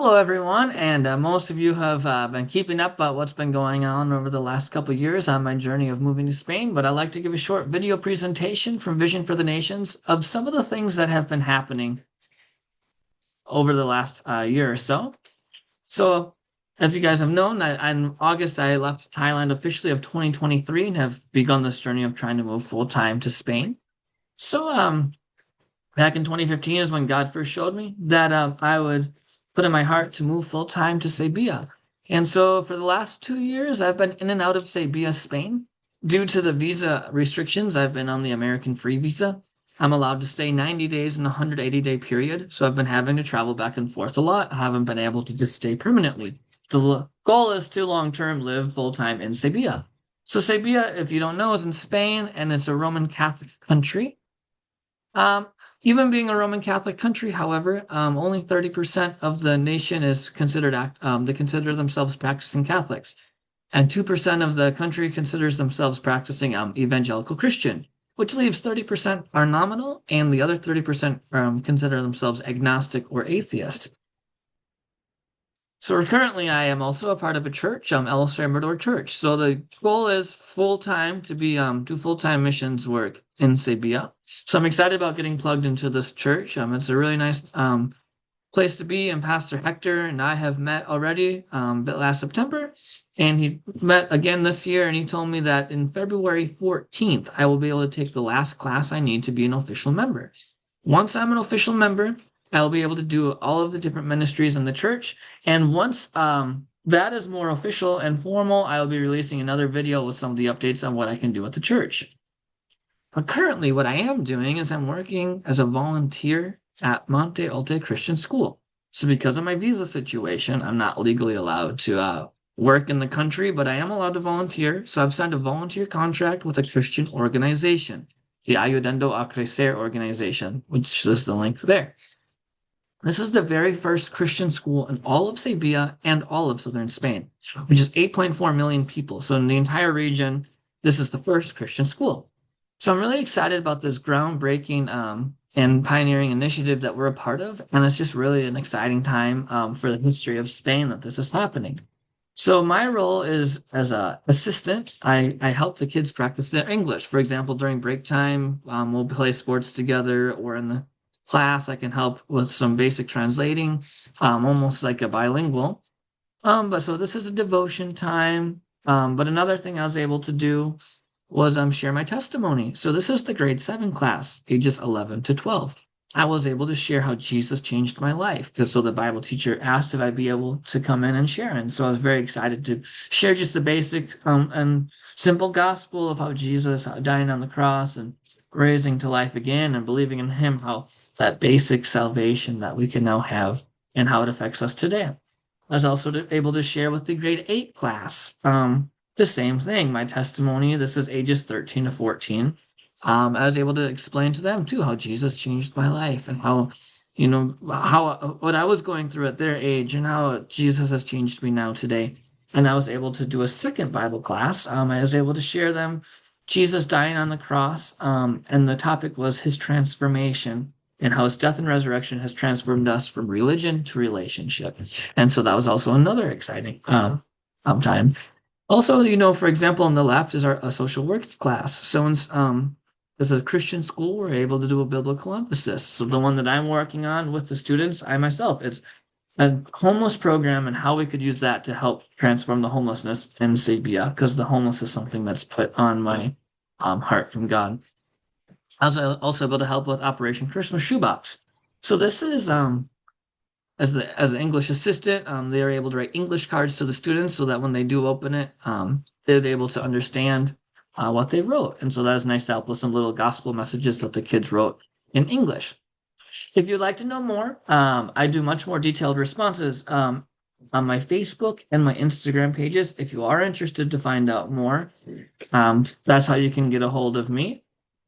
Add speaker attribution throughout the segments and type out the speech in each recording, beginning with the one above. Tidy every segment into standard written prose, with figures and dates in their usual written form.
Speaker 1: Hello, everyone, and most of you have been keeping up about what's been going on over the last couple of years on my journey of moving to Spain. But I'd like to give a short video presentation from Vision for the Nations of some of the things that have been happening over the last year or so. So, as you guys have known, in August I left Thailand officially of 2023 and have begun this journey of trying to move full time to Spain. So, back in 2015 is when God first showed me that I would put in my heart to move full time to Sevilla. And so for the last 2 years, I've been in and out of Sevilla, Spain. Due to the visa restrictions, I've been on the American free visa. I'm allowed to stay 90 days in a 180-day period. So I've been having to travel back and forth a lot. I haven't been able to just stay permanently. The goal is to long term live full time in Sevilla. So Sevilla, if you don't know, is in Spain and it's a Roman Catholic country. Um, Even being a Roman Catholic country, however, only 30% of the nation is they consider themselves practicing Catholics, and 2% of the country considers themselves practicing evangelical Christian, which leaves 30% are nominal, and the other 30% consider themselves agnostic or atheist. So currently, I am also a part of a church, El Salvador Church. So the goal is full time to be do full time missions work in Sevilla. So I'm excited about getting plugged into this church. It's a really nice place to be, and Pastor Hector and I have met already last September, and he met again this year, and he told me that in February 14th I will be able to take the last class I need to be an official member. Once I'm an official member, I'll be able to do all of the different ministries in the church. And once that is more official and formal, I'll be releasing another video with some of the updates on what I can do at the church. But currently, what I am doing is I'm working as a volunteer at Monte Alte Christian School. So because of my visa situation, I'm not legally allowed to work in the country, but I am allowed to volunteer. So I've signed a volunteer contract with a Christian organization, the Ayudando a Crecer organization, which is the link there. This is the very first Christian school in all of Sevilla and all of southern Spain, which is 8.4 million people. So in the entire region, this is the first Christian school. So I'm really excited about this groundbreaking and pioneering initiative that we're a part of. And it's just really an exciting time for the history of Spain that this is happening. So my role is as an assistant. I help the kids practice their English. For example, during break time, we'll play sports together, or in the class, I can help with some basic translating, almost like a bilingual. But so this is a devotion time. But another thing I was able to do was share my testimony. So this is the grade 7 class, ages 11 to 12. I was able to share how Jesus changed my life, because so the Bible teacher asked if I'd be able to come in and share. And so I was very excited to share just the basic and simple gospel of how Jesus dying on the cross and raising to life again and believing in him, how that basic salvation that we can now have and how it affects us today. I was also able to share with the grade 8 class the same thing, my testimony. This is ages 13 to 14. I was able to explain to them too how Jesus changed my life, and how, how what I was going through at their age and how Jesus has changed me now today. And I was able to do a second Bible class. I was able to share them Jesus dying on the cross, and the topic was his transformation and how his death and resurrection has transformed us from religion to relationship. And so that was also another exciting time. Also, for example, on the left is a social works class. So as a Christian school, we're able to do a biblical emphasis. So the one that I'm working on with the students, I myself, is a homeless program and how we could use that to help transform the homelessness in Sevilla, because the homeless is something that's put on my heart from God. I was also able to help with Operation Christmas Shoebox. So this is as an English assistant, they are able to write English cards to the students so that when they do open it, they're able to understand what they wrote. And so that is nice to help with some little gospel messages that the kids wrote in English. If you'd like to know more, I do much more detailed responses on my Facebook and my Instagram pages. If you are interested to find out more, that's how you can get a hold of me.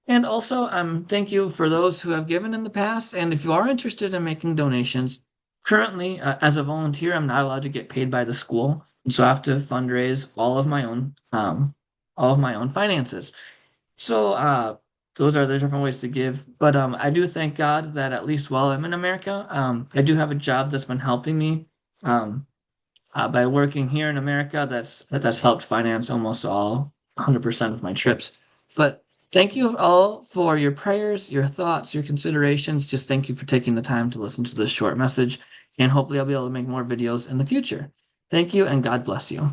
Speaker 1: And also, thank you for those who have given in the past. And if you are interested in making donations, currently, as a volunteer, I'm not allowed to get paid by the school, and so I have to fundraise all of my own finances. So those are the different ways to give. But I do thank God that at least while I'm in America, I do have a job that's been helping me Um, by working here in America, that's helped finance almost all 100% of my trips. But thank you all for your prayers, your thoughts, your considerations. Just thank you for taking the time to listen to this short message, and hopefully I'll be able to make more videos in the future. Thank you, and God bless you.